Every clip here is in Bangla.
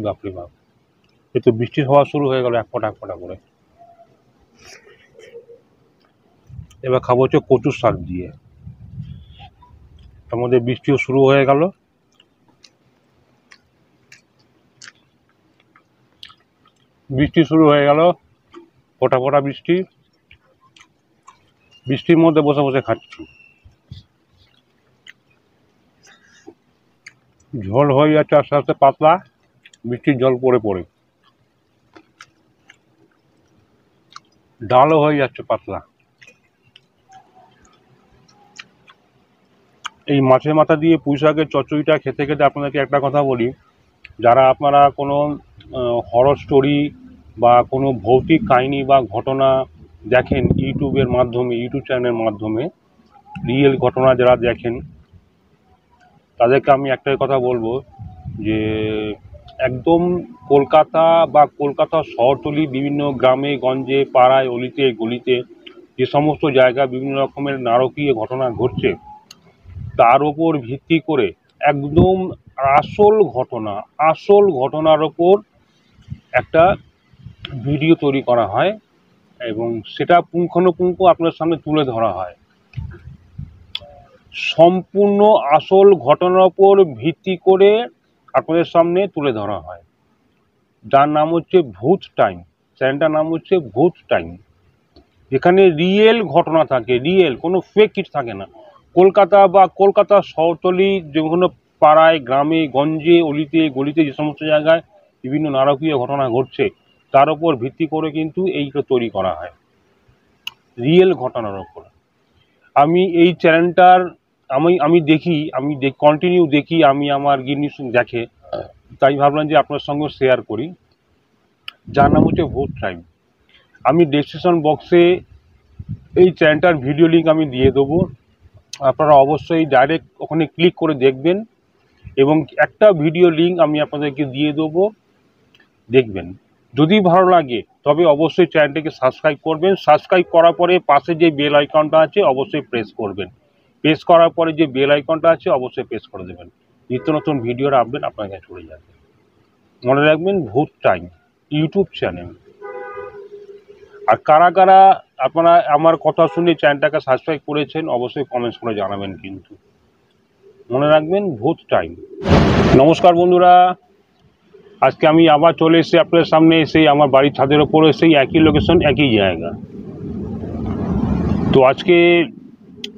বাপরে বাপ, এ তো বৃষ্টি হওয়া শুরু হয়ে গেল এক ফোঁটা করে। এবার খাবো হচ্ছে কচুর শাক দিয়ে। তার মধ্যে বৃষ্টিও শুরু হয়ে গেল। বৃষ্টি শুরু হয়ে গেল, ফোঁটা ফোঁটা বৃষ্টি। বৃষ্টির মধ্যে বসে বসে খাচ্ছি। ঝোল হয়ে যাচ্ছে আস্তে আস্তে পাতলা, বৃষ্টির জল পড়ে পড়ে। ডালও হয়ে যাচ্ছে পাতলা। এই মাছের মাথা দিয়ে পুঁই শাকের চচ্চড়িটা খেতে খেতে আপনাদেরকে একটা কথা বলি, যারা আপনারা কোনো হরর স্টোরি বা কোনো ভৌতিক কাহিনী বা ঘটনা দেখেন ইউটিউবের মাধ্যমে, ইউটিউব চ্যানেলের মাধ্যমে রিয়েল ঘটনা যারা দেখেন, তাদেরকে আমি একটাই কথা বলবো যে একদম কলকাতা বা কলকাতা শহরতলি বিভিন্ন গ্রামে গঞ্জে পাড়ায় অলিতে গলিতে যে সমস্ত জায়গায় বিভিন্ন রকমের নারকীয় ঘটনা ঘটছে, তার ওপর ভিত্তি করে একদম আসল ঘটনার ওপর একটা ভিডিও তৈরি করা হয় এবং সেটা পুঙ্খানুপুঙ্খ আপনার সামনে তুলে ধরা হয়। সম্পূর্ণ আসল ঘটনার ওপর ভিত্তি করে আপনাদের সামনে তুলে ধরা হয়, যার নাম হচ্ছে ভূত টাইম। চ্যানেলটার নাম হচ্ছে ভূত টাইম। যেখানে রিয়েল ঘটনা থাকে, রিয়েল, কোনো ফেক কিছু থাকে না। কলকাতা বা কলকাতা শহরতলি যে কোনো পাড়ায় গ্রামে গঞ্জে অলিতে গলিতে যে সমস্ত জায়গায় বিভিন্ন নারকীয় ঘটনা ঘটছে, তার উপর ভিত্তি করে কিন্তু এইটা তৈরি করা হয়, রিয়েল ঘটনার ওপর। আমি এই চ্যানেলটার আমি দেখি, কন্টিনিউ দেখি, আমি আমার গিন্নি দেখে, তাই ভাবলাম যে আপনার সঙ্গে শেয়ার করি, যার নাম হচ্ছে ভূত টাইম। আমি ডেসক্রিপশন বক্সে এই চ্যানেলটার ভিডিও লিঙ্ক আমি দিয়ে দেবো, আপনারা অবশ্যই ডাইরেক্ট ওখানে ক্লিক করে দেখবেন এবং একটা ভিডিও লিঙ্ক আমি আপনাদেরকে দিয়ে দেবো, দেখবেন। যদি ভালো লাগে তবে অবশ্যই চ্যানেলটিকে সাবস্ক্রাইব করবেন। সাবস্ক্রাইব করার পরে পাশে যে বেল আইকনটা আছে অবশ্যই প্রেস করবেন। প্রেস করার পরে যে বেল আইকনটা আছে অবশ্যই প্রেস করে দেবেন। নিত্য নতুন ভিডিওর আপডেট আপনার কাছে চলে যাবে। মনে রাখবেন, ভূত টাইম ইউটিউব চ্যানেল। আর কারা কারা আপনারা আমার কথা শুনে চ্যানেলটাকে সাবস্ক্রাইব করেছেন অবশ্যই কমেন্টস করে জানাবেন। কিন্তু মনে রাখবেন, ভূত টাইম। নমস্কার বন্ধুরা, আজকে আমি আবার চলে এসেছি আপনাদের সামনে, এসে আমার বাড়ির ছাদের ওপরে সেই একই লোকেশন, একই জায়গা। তো আজকে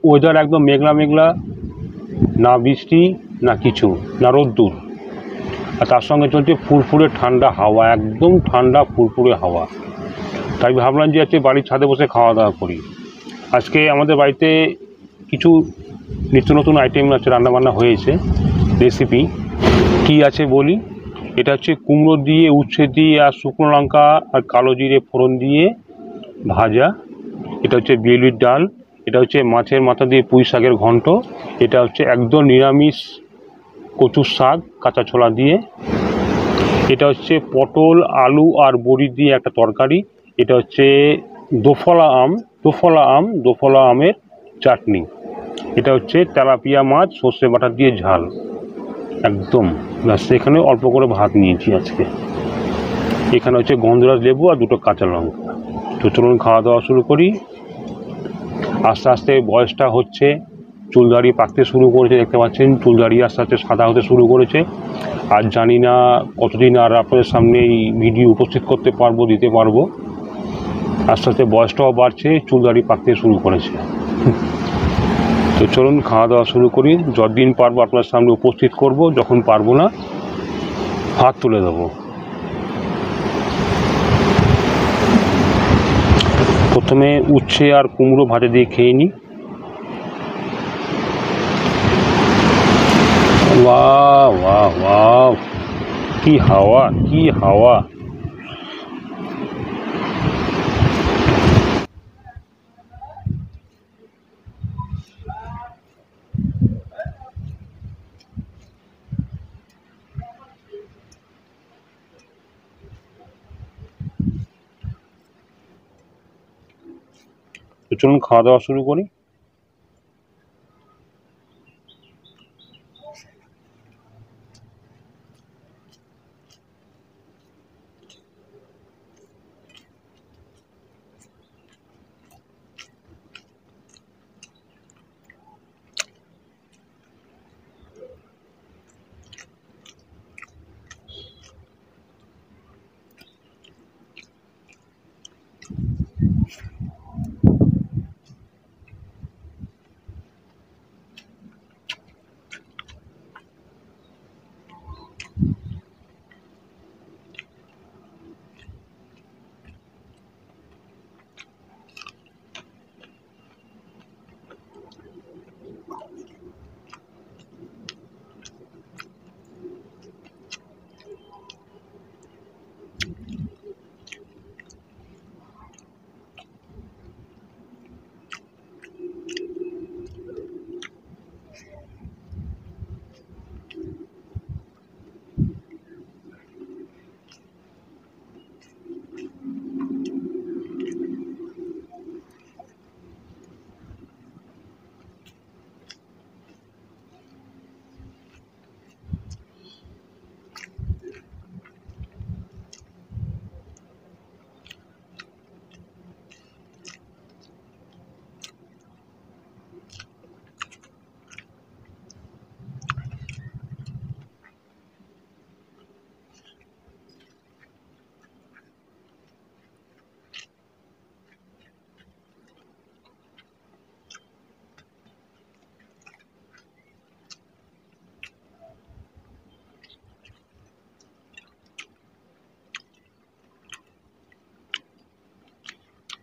ওয়েদার একদম মেঘলা মেঘলা, না বৃষ্টি না কিছু, না রোদ্দুর, আর তার সঙ্গে চলছে ফুরফুরে ঠান্ডা হাওয়া, একদম ঠান্ডা ফুরফুরে হাওয়া। তাই ভাবলাম যে আজকে বাড়ির ছাদে বসে খাওয়া দাওয়া করি। আজকে আমাদের বাড়িতে কিছু নিত্য নতুন আইটেম আছে, রান্নাবান্না হয়েছে। রেসিপি কি আছে বলি। এটা হচ্ছে কুমড়ো দিয়ে, উচ্ছে দিয়ে আর শুকনো লঙ্কা আর কালো জিরে ফোড়ন দিয়ে ভাজা। এটা হচ্ছে বিউলির ডাল। এটা হচ্ছে মাছের মাথা দিয়ে পুঁই শাকের ঘন্ট। এটা হচ্ছে একদম নিরামিষ কচুর শাক কাঁচা ছোলা দিয়ে। এটা হচ্ছে পটল আলু আর বড়ি দিয়ে একটা তরকারি। এটা হচ্ছে দোফলা আমের চাটনি। এটা হচ্ছে তেলাপিয়া মাছ সর্ষে বাটা দিয়ে ঝাল, একদম। সেখানে অল্প করে ভাত নিয়েছি আজকে। এখানে হচ্ছে গন্ধরাজ লেবু আর দুটো কাঁচা লঙ্কা। তো চলুন খাওয়া দাওয়া শুরু করি। আস্তে আস্তে বয়সটা হচ্ছে, চুলদাড়ি পাকতে শুরু করেছে, দেখতে পাচ্ছেন চুলদাড়ি আস্তে আস্তে সাদা হতে শুরু করেছে। আর জানি না কতদিন আর আপনাদের সামনে এই ভিডিও উপস্থিত করতে পারবো, দিতে পারবো। আস্তে আস্তে বয়সটাও বাড়ছে, চুলদাড়ি পাকতে শুরু করেছে। তো চলুন খাওয়া দাওয়া শুরু করি। যতদিন পারবো আপনার সামনে উপস্থিত করব, যখন পারবো না হাত তুলে দেবো। প্রথমে উচ্ছে আর কুমড়ো ভাজা দিয়ে খেয়ে নিই। ওয়াও ওয়াও ওয়াও, কি হাওয়া, কি হাওয়া। তো চলুন খাওয়া দাওয়া শুরু করি।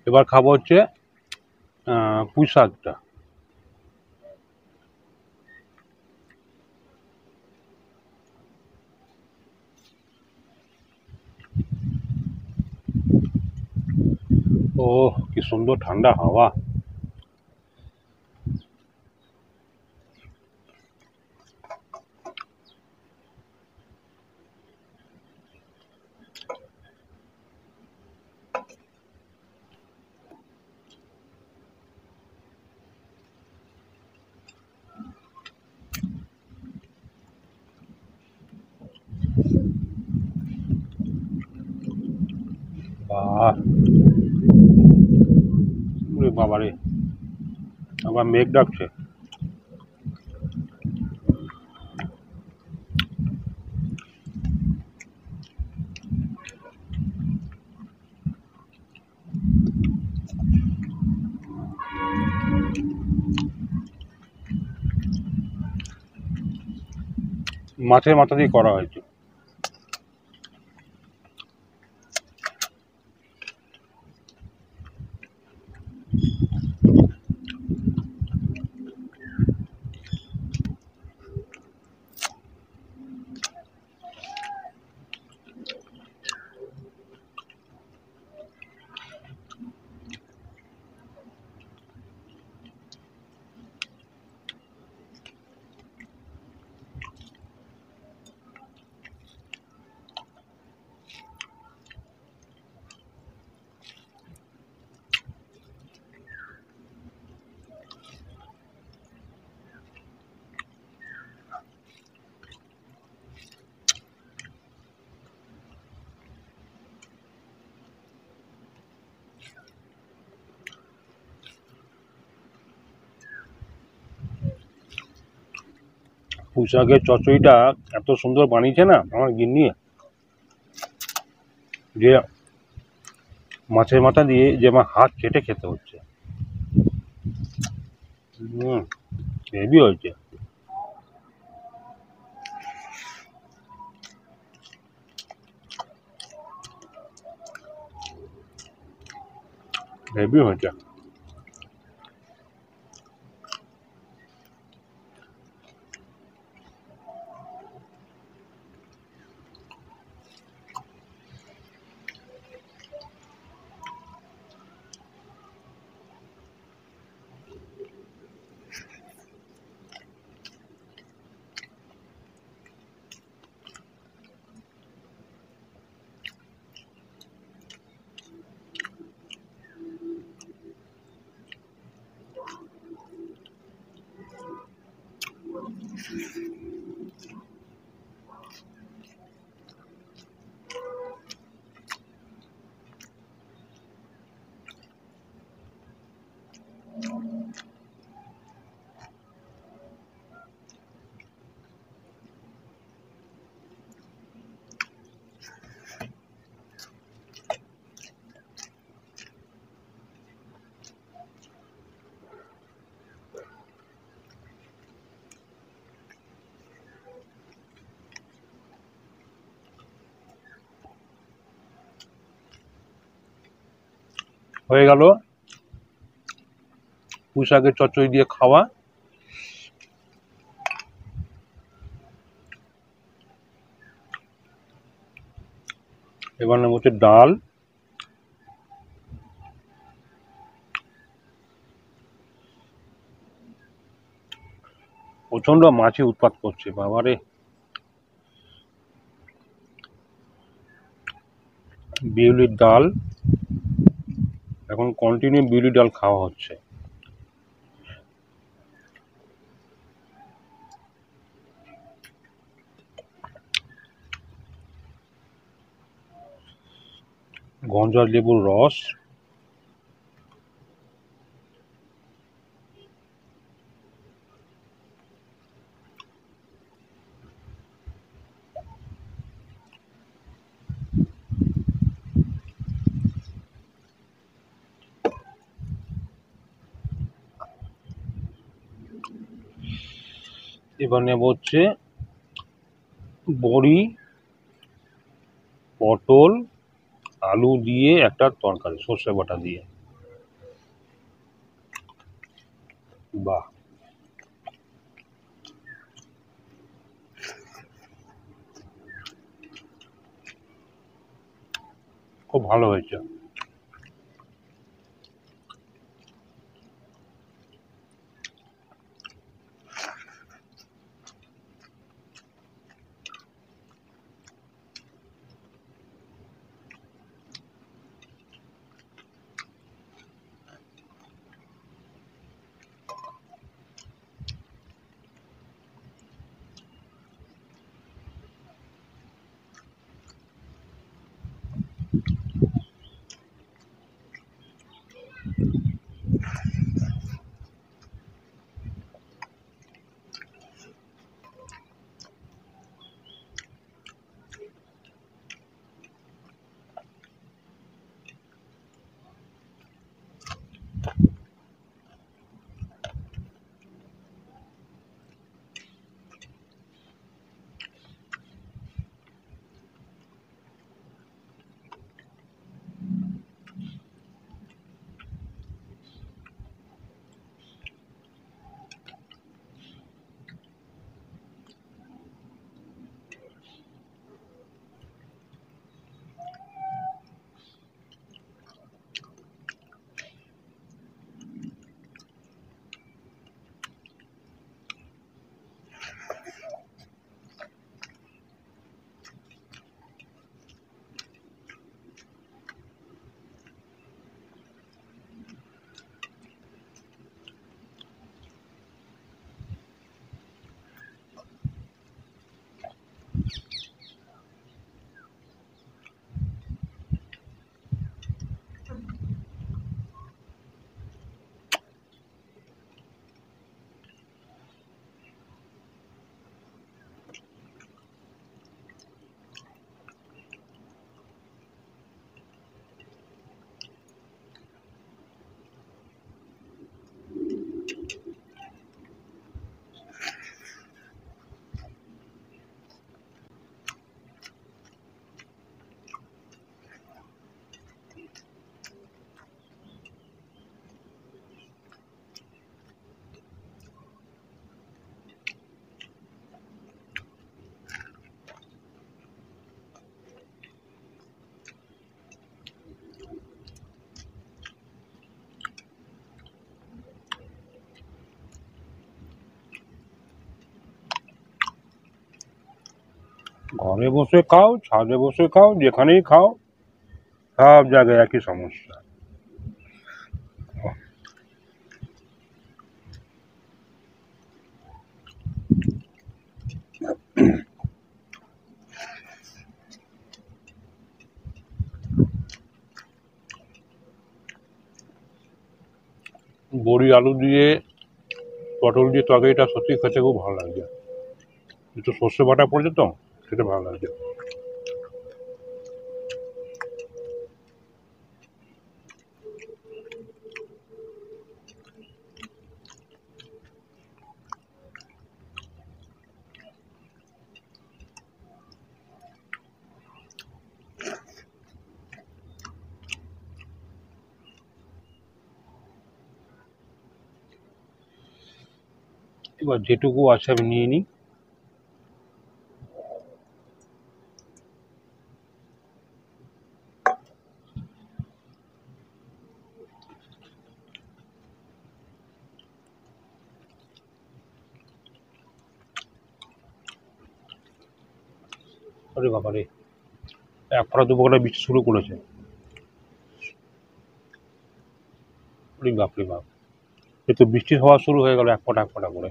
এবার খাবো হচ্ছে পুঁই শাকটা। ওহ, কি সুন্দর ঠান্ডা হাওয়া। বাহ, ওরে বাবারে, আবার মেঘ ডাকছে। মাছের মাথা দিয়ে করা হয়েছে। পুঁই শাকের চচ্চড়িটা এত সুন্দর বানিয়েছে না আমার গিন্নি, যে মাছের মাথা দিয়ে যে আমার হাত চেটে খেতে হচ্ছে। হেভি হয়েছে, হেভি হয়েছে। হয়ে গেল পুঁই শাকের চচ্চড়ি দিয়ে খাওয়া। এবার নেব হচ্ছে ডাল, প্রচন্ড মাছি উৎপাত করছে বাবারে। বিউলির ডাল, এখন কন্টিনিউ বিউলির ডাল খাওয়া হচ্ছে। গঞ্জা লেবুর রস, এবার নেব হচ্ছে বড়ি, পটল, আলু দিয়ে একটা তরকারি সর্ষে বাটা দিয়ে। বাহ, খুব ভালো হয়েছে। ঘরে বসে খাও, ছাদে বসে খাও, যেখানেই খাও, সব জায়গায় একই সমস্যা। বড়ি আলু দিয়ে পটল দিয়ে তরকারিটা সত্যি খেতে খুব ভালো লাগছে। একটু সর্ষে বাটা পড়েছে তো, খেতে ভালো লাগছে। এবার যেটুকু আছে আমি নিয়ে নিই। আরে বাবা রে, এক ফোঁটা দু ফোঁটা বৃষ্টি শুরু করেছে। ওরে বাপ রে বাপ, এ তো বৃষ্টি হওয়া শুরু হয়ে গেল এক ফোঁটা করে।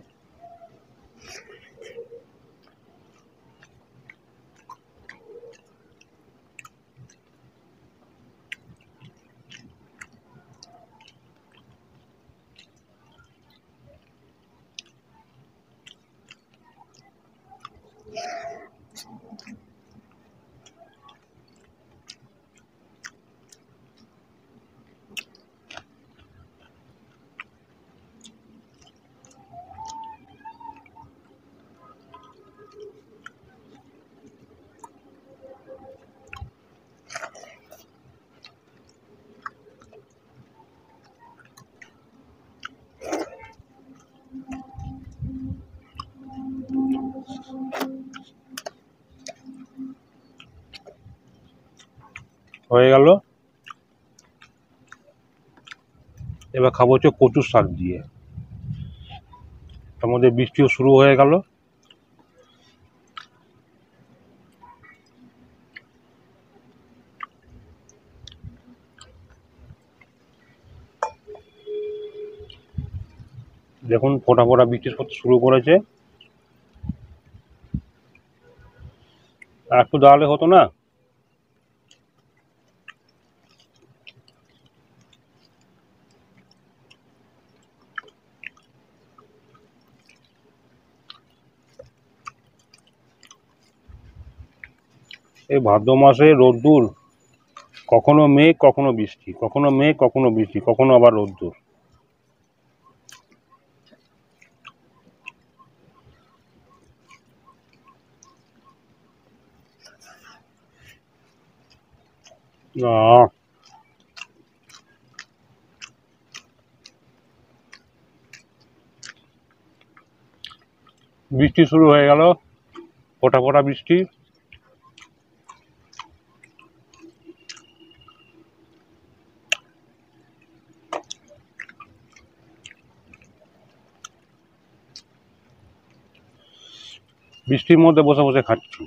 হয়ে গেল। এবার খাবো হচ্ছে কচুর শাক দিয়ে। তার মধ্যে বৃষ্টিও শুরু হয়ে গেল। দেখুন ফোঁটা ফোঁটা বৃষ্টি করতে শুরু করেছে। আর একটু দাঁড়ালে হতো না? এই ভাদ্র মাসে রোদ্দুর, কখনো মেঘ কখনো বৃষ্টি, কখনো মেঘ কখনো বৃষ্টি, কখনো আবার রোদ্দুর। আহ, বৃষ্টি শুরু হয়ে গেল, ফোঁটা ফোঁটা বৃষ্টি। বৃষ্টির মধ্যে বসে বসে খাচ্ছি।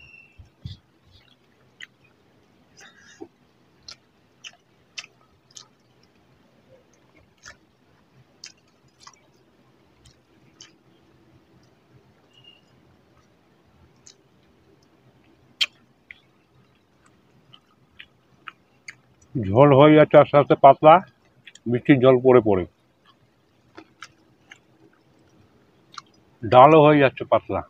ঝোল হয়ে যাচ্ছে আস্তে আস্তে পাতলা, বৃষ্টির জল পড়ে পড়ে। ডালও হয়ে যাচ্ছে পাতলা।